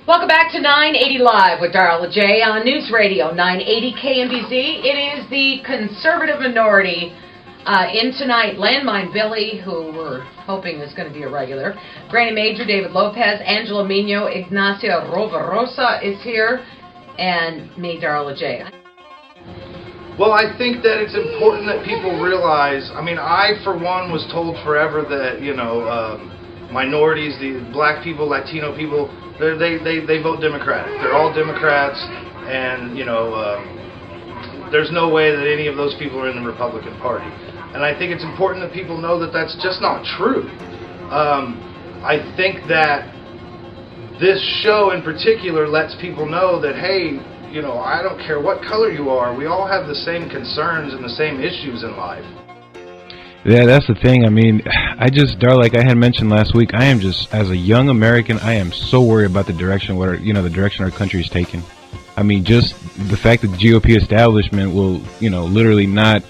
Welcome back to 980 Live with Darla Jaye on News Radio 980KMBZ. It is the conservative minority in tonight. Landmine Billy, who we're hoping is going to be a regular. Granny Major, David Lopez, Angela Mino, Ignacia Rosa is here, and me, Darla Jaye. Well, I think that it's important that people realize, I, for one, was told forever that, minorities, the black people, Latino people, they vote Democratic. They're all Democrats, and, there's no way that any of those people are in the Republican Party. And I think it's important that people know that that's just not true. I think that this show in particular lets people know that, hey, I don't care what color you are, we all have the same concerns and the same issues in life. Yeah, that's the thing. Darla, like I had mentioned last week, I am just, as a young American, I am so worried about the direction the direction our country is taking. Just the fact that the GOP establishment will, literally not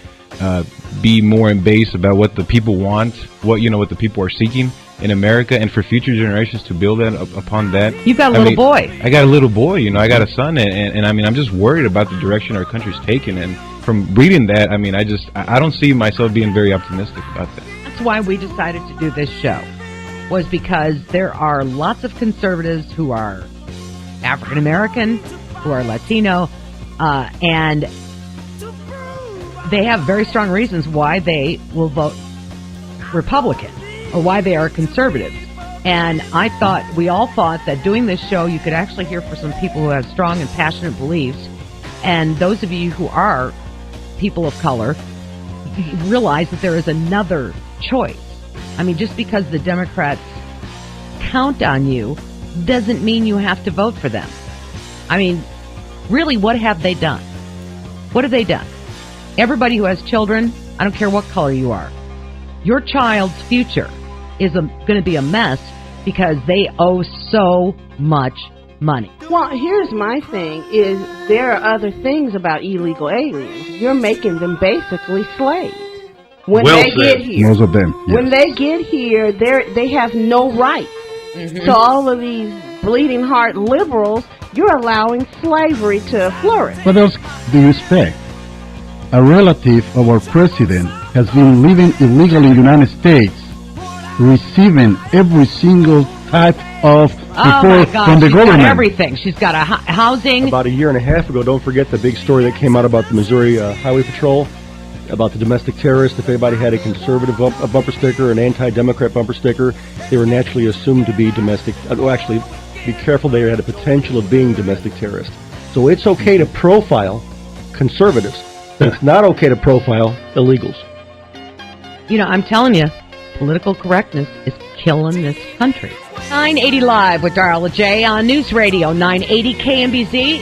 be more in base about what the people want, what the people are seeking in America, and for future generations to build that upon that. You've got a little boy. I got a little boy. I got a son, and I'm just worried about the direction our country's taking. And from reading that, I don't see myself being very optimistic about that. That's why we decided to do this show, was because there are lots of conservatives who are African American, who are Latino, and they have very strong reasons why they will vote Republican or why they are conservatives. And we all thought that doing this show, you could actually hear from some people who have strong and passionate beliefs. And those of you who are people of color, realize that there is another choice. Just because the Democrats count on you doesn't mean you have to vote for them. Really, what have they done? What have they done? Everybody who has children, I don't care what color you are, your child's future is going to be a mess because they owe so much money. Well, here's my thing, is there are other things about illegal aliens. You're making them basically slaves. When they get here, most of them, yes. When they get here, they have no rights. Mm-hmm. So all of these bleeding heart liberals, you're allowing slavery to flourish. What else do you expect? A relative of our president has been living illegally in the United States, receiving every single type of support from the government. Got everything. She's got housing. About a year and a half ago, don't forget the big story that came out about the Missouri Highway Patrol, about the domestic terrorists. If anybody had a conservative bumper sticker, an anti-Democrat bumper sticker, they were naturally assumed to be domestic. Actually, be careful, they had a potential of being domestic terrorists. So it's okay to profile conservatives. It's not okay to profile illegals. I'm telling you, political correctness is killing this country. 980 Live with Darla Jaye on News Radio 980 KMBZ.